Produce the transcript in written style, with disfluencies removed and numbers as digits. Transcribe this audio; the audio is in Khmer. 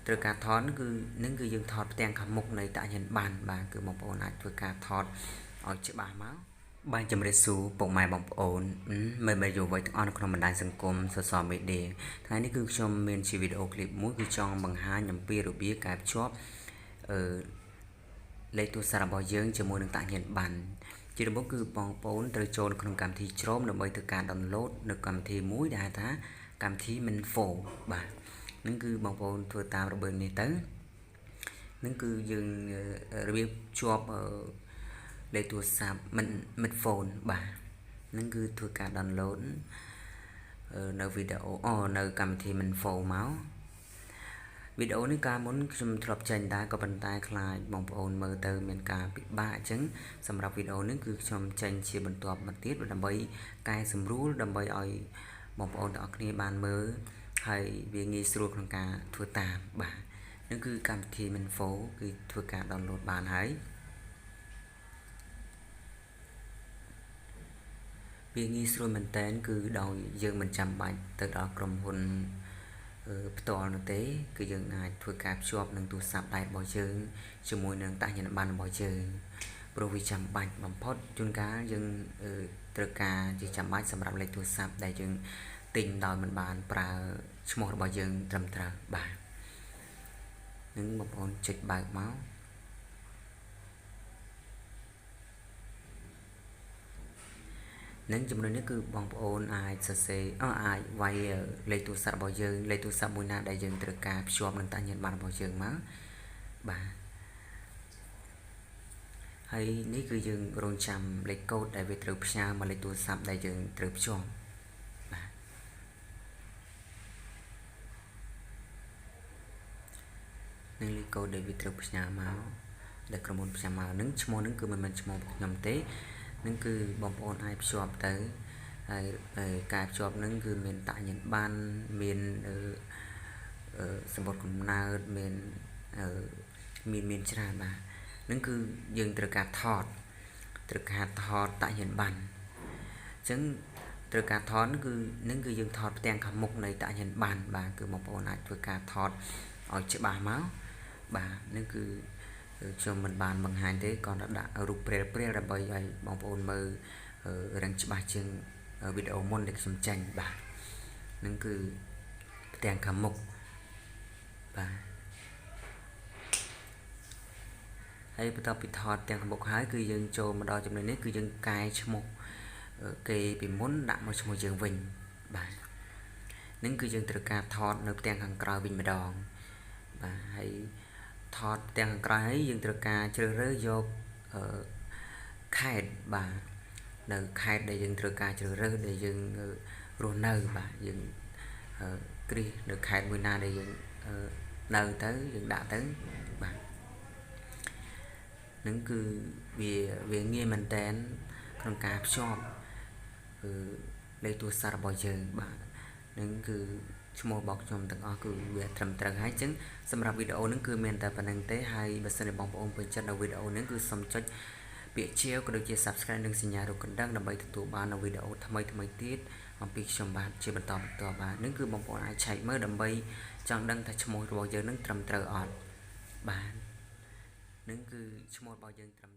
ត្រូវការថតគឺនឹងគឺយើងថតផ្ទាំងខាងមុខនៃតាក់ញ៉ាំបានបាទគឺបងប្អូនអាចធ្វើការថតឲ្យច្បាស់មកបាទជំរាបសួរពុកម៉ែបងប្អូនមិនយុវវ័យទាំងអស់នៅក្នុងបណ្ដាញសង្គម social media ថ្ងៃនេះគឺខ្ញុំមានជាវីដេអូឃ្លីបមួយគឺចង់បង្ហាញអំពីរបៀបការភ្ជាប់លេខទូរស័ព្ទរបស់យើងជាមួយនឹងតាក់ញ៉ាំបានជាដំបូងគឺបងប្អូនត្រូវចូលក្នុងកម្មវិធី Chrome ដើម្បីធ្វើការ download នៅកម្មវិធីមួយដែលហៅថាកម្មវិធី Minfo បាទនឹងគឺបងប្អូនធ្វើតាមរបៀបនេះទៅនឹងគឺយើងរបៀបជាប់លេខទូរស័ព្ទមិនហ្វូនបាទនឹងគឺធ្វើការ download នៅវីដេអូនៅកម្មវិធី Minfo មកវីដេអូនេះកាលមុនខ្ញុំធ្លាប់ចេញដែរក៏ប៉ុន្តែខ្លាចបងប្អូនមើលទៅមានការពិបាកអញ្ចឹងសម្រាប់វីដេអូនេះគឺខ្ញុំចេញជាបន្ទាប់មកទៀតដើម្បីកែសម្រួលដើម្បីឲ្យបងប្អូនទាំងអស់គ្នាបានមើលហើយវាងាយស្រួលក្នុងការធ្វើតាមបាទនេះគឺកម្មវិធី Minfo គឺធ្វើការ download បានហើយវាងាយស្រួលមែនតើគឺដោយយើងមិនចាំបាច់ទៅដល់ក្រុមហ៊ុនផ្ទាល់នោះទេគឺយើងអាចធ្វើការភ្ជាប់នឹងទូរស័ព្ទដៃរបស់យើងជាមួយនឹងតាក់ញ៉ាំបានរបស់យើងព្រោះវាចាំបាច់បំផុតជួនកាលយើងត្រូវការជាចាំបាច់សម្រាប់លេខទូរស័ព្ទដែលយើងទិញដោយមិនបានប្រើឈ្មោះរបស់យើងត្រឹមត្រូវបាទនឹងបងប្អូនចុចបើកមកនឹងចំណុចនេះគឺបងប្អូនអាចសរសេរអាចវាយលេខទូរស័ព្ទរបស់យើងលេខទូរស័ព្ទមួយណាដែលយើងត្រូវការភ្ជាប់នឹងតាក់ញ៉ាំបានរបស់យើងមកបាទហើយនេះគឺយើងរងចាំលេខកូដដែលវាត្រូវផ្ញើមកលេខទូរស័ព្ទដែលយើងត្រូវភ្ជាប់បាទនឹងលេខកូដដែលវាត្រូវផ្ញើមកដែលក្រុមហ៊ុនផ្ញើមកនឹងឈ្មោះនឹងគឺមិនមែនឈ្មោះខ្ញុំទេនឹងគឺបងប្អូនអាចភ្ជាប់ទៅហើយការភ្ជាប់នឹងគឺមានតាក់ញ៉ាំបានមានសម្បត្តិកំណើតមានច្រើនបាទនឹងគឺយើងត្រូវការថតតាក់ញ៉ាំបានអញ្ចឹងត្រូវការថតគឺនឹងគឺយើងថតផ្ទាំងខាងមុខនៃតាក់ញ៉ាំបានបាទគឺបងប្អូនអាចធ្វើការថតឲ្យច្បាស់មកបាទនឹងគឺខ្ញុំមិនបានបង្ហាញទេគ្រាន់តែដាក់រូបព្រាលដើម្បីឲ្យបងប្អូនមើលរឹងច្បាស់ជាងវីដេអូមុនដែលខ្ញុំចេញបាទនឹងគឺផ្ទាំងខាងមុខបាទហើយបន្ទាប់ពីថតទាំងខាងមុខហើយគឺយើងចូលមកដល់ចំណុចនេះគឺយើងកែឈ្មោះគេពីមុនដាក់មកឈ្មោះយើងវិញបាទនឹងគឺយើងត្រូវការថតនៅផ្ទាំងខាងក្រោយវិញម្ដងបាទហើយថតទាំងខាងក្រោយហើយយើងត្រូវការជ្រើសរើសយកខេត្តបាទនៅខេត្តដែលយើងត្រូវការជ្រើសរើសដែលយើងរស់នៅបាទយើងគ្រីសនៅខេត្តមួយណាដែលយើងនៅទៅយើងដាក់ទៅបាទនឹងគឺវាងាយមែនតែនក្នុងការភ្ជាប់លេខទូរស័ព្ទរបស់យើងបាទនឹងគឺឈ្មោះរបស់ខ្ញុំទាំងអស់គឺវាត្រឹមត្រូវហើយអញ្ចឹងសម្រាប់វីដេអូនេះគឺមានតែប៉ុណ្្នឹងទេហើយបើសិនជាបងប្អូនពេញចិត្តនៅវីដេអូនេះគឺសូមចុចពាក្យជាវក៏ដូចជា Subscribe និងសញ្ញារូបកណ្ដឹងដើម្បីទទួលបាននូវវីដេអូថ្មីទៀតអំពីខ្ញុំបាទជាបន្តបាទនេះគឺបងប្អូនអាចឆែកមើលដើម្បីចង់ដឹងថាឈ្មោះរបស់យើងនឹងត្រឹមត្រូវអត់បាទនឹងគឺឈ្មោះរបស់យើងត្រឹម